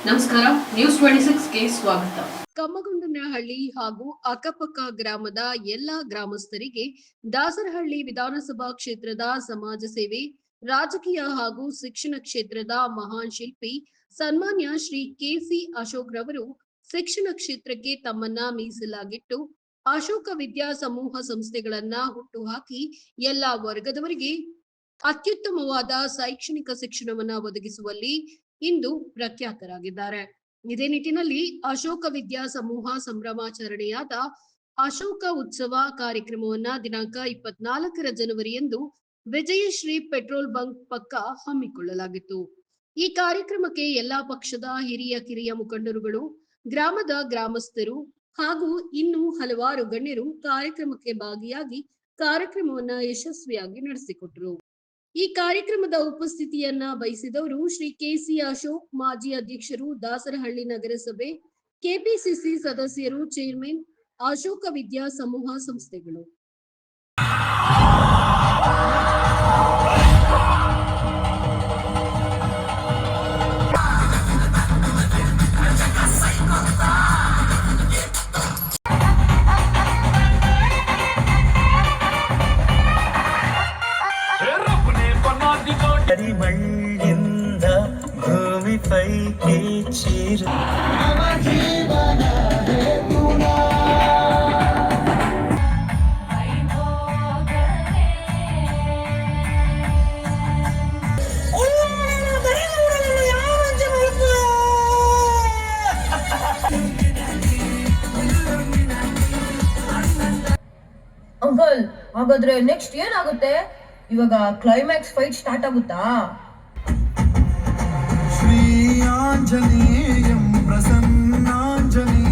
ನಮಸ್ಕಾರ, ನ್ಯೂಸ್ 26ಗೆ ಸ್ವಾಗತ. ಕಮ್ಮಗೊಂಡನಹಳ್ಳಿ ಹಾಗೂ ಅಕ್ಕಪಕ್ಕ ಗ್ರಾಮದ ಎಲ್ಲಾ ಗ್ರಾಮಸ್ಥರಿಗೆ ದಾಸರಹಳ್ಳಿ ವಿಧಾನಸಭಾ ಕ್ಷೇತ್ರದ ಸಮಾಜ ಸೇವೆ, ರಾಜಕೀಯ ಹಾಗೂ ಶಿಕ್ಷಣ ಕ್ಷೇತ್ರದ ಮಹಾನ್ ಶಿಲ್ಪಿ ಸನ್ಮಾನ್ಯ ಶ್ರೀ ಕೆಸಿ ಅಶೋಕ್ ರವರು ಶಿಕ್ಷಣ ಕ್ಷೇತ್ರಕ್ಕೆ ತಮ್ಮನ್ನ ಮೀಸಲಾಗಿಟ್ಟು ಅಶೋಕ ವಿದ್ಯಾ ಸಮೂಹ ಸಂಸ್ಥೆಗಳನ್ನ ಹುಟ್ಟುಹಾಕಿ ಎಲ್ಲಾ ವರ್ಗದವರಿಗೆ ಅತ್ಯುತ್ತಮವಾದ ಶೈಕ್ಷಣಿಕ ಶಿಕ್ಷಣವನ್ನ ಒದಗಿಸುವಲ್ಲಿ ಇಂದು ಪ್ರಖ್ಯಾತರಾಗಿದ್ದಾರೆ. ಇದೇ ನಿಟ್ಟಿನಲ್ಲಿ ಅಶೋಕ ವಿದ್ಯಾ ಸಮೂಹ ಸಂಭ್ರಮಾಚರಣೆಯಾದ ಅಶೋಕ ಉತ್ಸವ ಕಾರ್ಯಕ್ರಮವನ್ನ ದಿನಾಂಕ 24 ಜನವರಿಯಂದು ವಿಜಯಶ್ರೀ ಪೆಟ್ರೋಲ್ ಬಂಕ್ ಪಕ್ಕ ಹಮ್ಮಿಕೊಳ್ಳಲಾಗಿತ್ತು. ಈ ಕಾರ್ಯಕ್ರಮಕ್ಕೆ ಎಲ್ಲಾ ಪಕ್ಷದ ಹಿರಿಯ ಕಿರಿಯ ಮುಖಂಡರುಗಳು, ಗ್ರಾಮದ ಗ್ರಾಮಸ್ಥರು ಹಾಗೂ ಇನ್ನೂ ಹಲವಾರು ಗಣ್ಯರು ಕಾರ್ಯಕ್ರಮಕ್ಕೆ ಭಾಗಿಯಾಗಿ ಕಾರ್ಯಕ್ರಮವನ್ನ ಯಶಸ್ವಿಯಾಗಿ ನಡೆಸಿಕೊಟ್ಟರು. ಈ ಕಾರ್ಯಕ್ರಮದ ಉಪಸ್ಥಿತಿಯನ್ನ ವಹಿಸಿದವರು ಶ್ರೀ ಕೆಸಿ ಅಶೋಕ್, ಮಾಜಿ ಅಧ್ಯಕ್ಷರು, ದಾಸರಹಳ್ಳಿ ನಗರಸಭೆ, ಕೆಪಿಸಿಸಿ ಸದಸ್ಯರು, ಚೇರ್ಮನ್, ಅಶೋಕ ವಿದ್ಯಾ ಸಮೂಹ ಸಂಸ್ಥೆಗಳು. ಮಣ್ಣಿಂದ ಭೂಮಿ ಪೈಕಿ ಚೀರು ಅಂಕಲ್, ಹಾಗಾದ್ರೆ ನೆಕ್ಸ್ಟ್ ಏನಾಗುತ್ತೆ? ಇವಾಗ ಕ್ಲೈಮ್ಯಾಕ್ಸ್ ಫೈಟ್ ಸ್ಟಾರ್ಟ್ ಆಗುತ್ತಾ? ಶ್ರೀ ಆಂಜನೇಯಂ ಪ್ರಸನ್ನಾಂಜನೇಯಂ.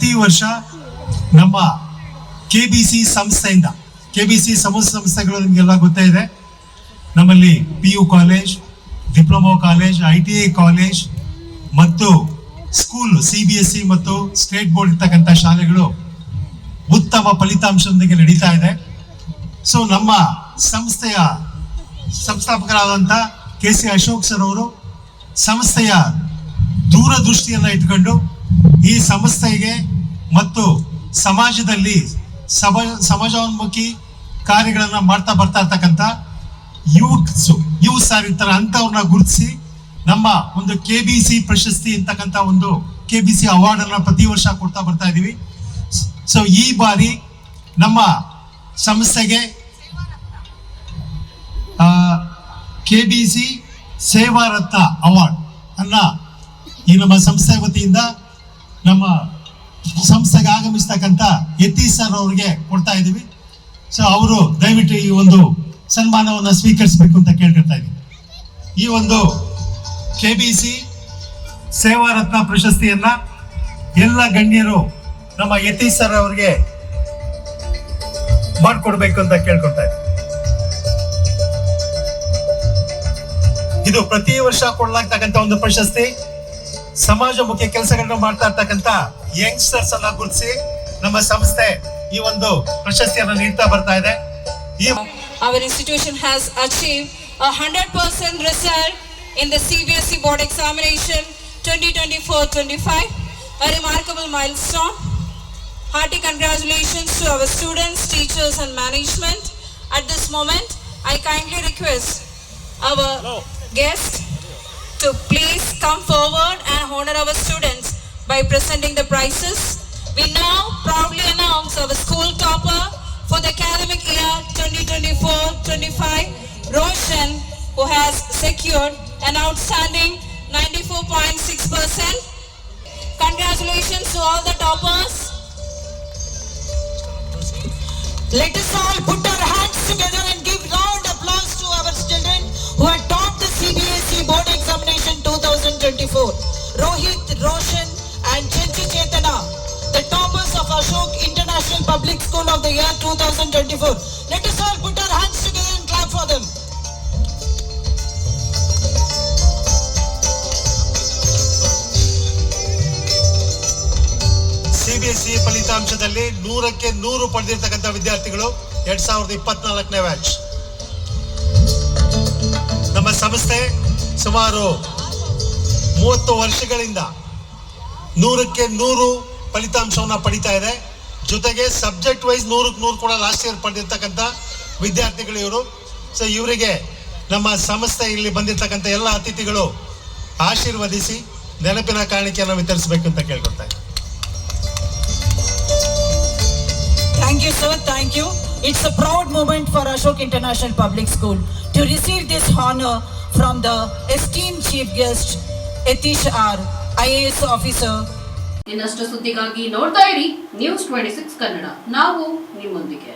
ಪ್ರತಿ ವರ್ಷ ನಮ್ಮ KBC ಸಂಸ್ಥೆಯಿಂದ, KBC ಸಮೂಹ ಸಂಸ್ಥೆಗಳು ನಿಮಗೆಲ್ಲ ಗೊತ್ತೇ ಇದೆ, ನಮ್ಮಲ್ಲಿ PU college, diploma college, ITI college ಮತ್ತು ಸ್ಕೂಲ್ CBSE ಮತ್ತು ಸ್ಟೇಟ್ ಬೋರ್ಡ್ ಇರ್ತಕ್ಕಂಥ ಶಾಲೆಗಳು ಉತ್ತಮ ಫಲಿತಾಂಶದೊಂದಿಗೆ ನಡೀತಾ ಇದೆ. ಸೊ ನಮ್ಮ ಸಂಸ್ಥೆಯ ಸಂಸ್ಥಾಪಕರಾದಂಥ KC ಅಶೋಕ್ ಸರ್ ಅವರು ಸಂಸ್ಥೆಯ ದೂರದೃಷ್ಟಿಯನ್ನ ಇಟ್ಕೊಂಡು ಈ ಸಂಸ್ಥೆಗೆ ಮತ್ತು ಸಮಾಜದಲ್ಲಿ ಸಮಾಜೋನ್ಮುಖಿ ಕಾರ್ಯಗಳನ್ನ ಮಾಡ್ತಾ ಬರ್ತಾ ಇರ್ತಕ್ಕಂಥ ಯೂತ್ ಸಾರ್ ಇರ್ತಾರೆ ಅಂತವ್ರನ್ನ ಗುರುತಿಸಿ ನಮ್ಮ ಒಂದು KBC ಪ್ರಶಸ್ತಿ ಅಂತಕ್ಕಂಥ ಒಂದು KBC ಅವಾರ್ಡ್ ಅನ್ನ ಪ್ರತಿ ವರ್ಷ ಕೊಡ್ತಾ ಬರ್ತಾ ಇದೀವಿ. ಸೊ ಈ ಬಾರಿ ನಮ್ಮ ಸಂಸ್ಥೆಗೆ KBC ಸೇವಾ ರತ್ನ ಅವಾರ್ಡ್ ಅನ್ನ ಈ ನಮ್ಮ ಸಂಸ್ಥೆ ವತಿಯಿಂದ ನಮ್ಮ ಸಂಸ್ಥೆಗೆ ಆಗಮಿಸ್ತಕ್ಕಂಥ ಯತೀಶ್ ಸರ್ ಅವರಿಗೆ ಕೊಡ್ತಾ ಇದ್ದೀವಿ. ಸೊ ಅವರು ದಯವಿಟ್ಟು ಈ ಒಂದು ಸನ್ಮಾನವನ್ನು ಸ್ವೀಕರಿಸಬೇಕು ಅಂತ ಕೇಳ್ಕೊಳ್ತಾ ಇದ್ದೀವಿ. ಈ ಒಂದು KBC ಸೇವಾ ರತ್ನ ಪ್ರಶಸ್ತಿಯನ್ನ ಎಲ್ಲ ಗಣ್ಯರು ನಮ್ಮ ಯತೀಶ್ ಸರ್ ಅವರಿಗೆ ಮಾಡಿಕೊಡ್ಬೇಕು ಅಂತ ಕೇಳ್ಕೊಳ್ತಾ ಇದ್ದೀವಿ. ಇದು ಪ್ರತಿ ವರ್ಷ ಕೊಡಲಾಗ್ತಕ್ಕಂಥ ಒಂದು ಪ್ರಶಸ್ತಿ. ಸಮಾಜಮುಖಿ ಕೆಲಸಗಳನ್ನ ಮಾಡ್ತಾ ಇರ್ತಕ್ಕಂಥ ಯಂಗ್ಸ್ಟರ್ಸ್ ಅನ್ನ ಗುರುತಿಸಿ ನಮ್ಮ ಸಂಸ್ಥೆ ಈ ಒಂದು ಪ್ರಶಸ್ತಿಯನ್ನು ನೀಡ್ತಾ ಬರ್ತಾ ಇದೆ. Our institution has achieved 100% result in the CBSE board examination 2024-25, a remarkable milestone. Hearty congratulations to our students, teachers and management. At this moment, I kindly request our guest to please come forward and honor our students by presenting the prizes. We now proudly announce our school topper for the academic year 2024-25, Roshan, who has secured an outstanding 94.6%. Congratulations to all the toppers. Let us all put our hands together and give round applause to our children who have topped the CBSE board examination 2024. Rohit, Roshan and Chenchi Chetana, the toppers of Ashok International Public School of the year 2024. Let us all put our hands together and clap for them. CBSE ಫಲಿತಾಂಶದಲ್ಲಿ 100ಕ್ಕೆ 100 ಪಡೆದಿರ್ತಕ್ಕಂಥ ವಿದ್ಯಾರ್ಥಿಗಳು 2024ನೇ batch. ನಮ್ಮ ಸಂಸ್ಥೆ ಸುಮಾರು 30 ವರ್ಷಗಳಿಂದ 100ಕ್ಕೆ 100 ಫಲಿತಾಂಶವನ್ನ ಪಡಿತಾ ಇದೆ. ಜೊತೆಗೆ subject wise 100ಕ್ಕೆ 100 ಕೂಡ ಲಾಸ್ಟ್ ಇಯರ್ ಪಡೆದಿರ್ತಕ್ಕಂಥ ವಿದ್ಯಾರ್ಥಿಗಳು ಇವರು. ಸೊ ಇವರಿಗೆ ನಮ್ಮ ಸಂಸ್ಥೆ ಇಲ್ಲಿ ಬಂದಿರತಕ್ಕಂಥ ಎಲ್ಲ ಅತಿಥಿಗಳು ಆಶೀರ್ವದಿಸಿ ನೆನಪಿನ ಕಾಣಿಕೆಯನ್ನು ವಿತರಿಸಬೇಕು ಅಂತ ಕೇಳ್ಕೊಳ್ತಾ ಇದ್ದೀನಿ. Thank you, sir. Thank you. It's a proud moment for Ashok International Public School to receive this honor from the esteemed chief guest, Yatish R, IAS officer. ಇನ್ನಷ್ಟು ಸುದ್ದಿಗಾಗಿ ನೋಡ್ತಾ ಇರಿ News 26 ಕನ್ನಡ. ನಾವು ನಿಮ್ಮೊಂದಿಗೆ.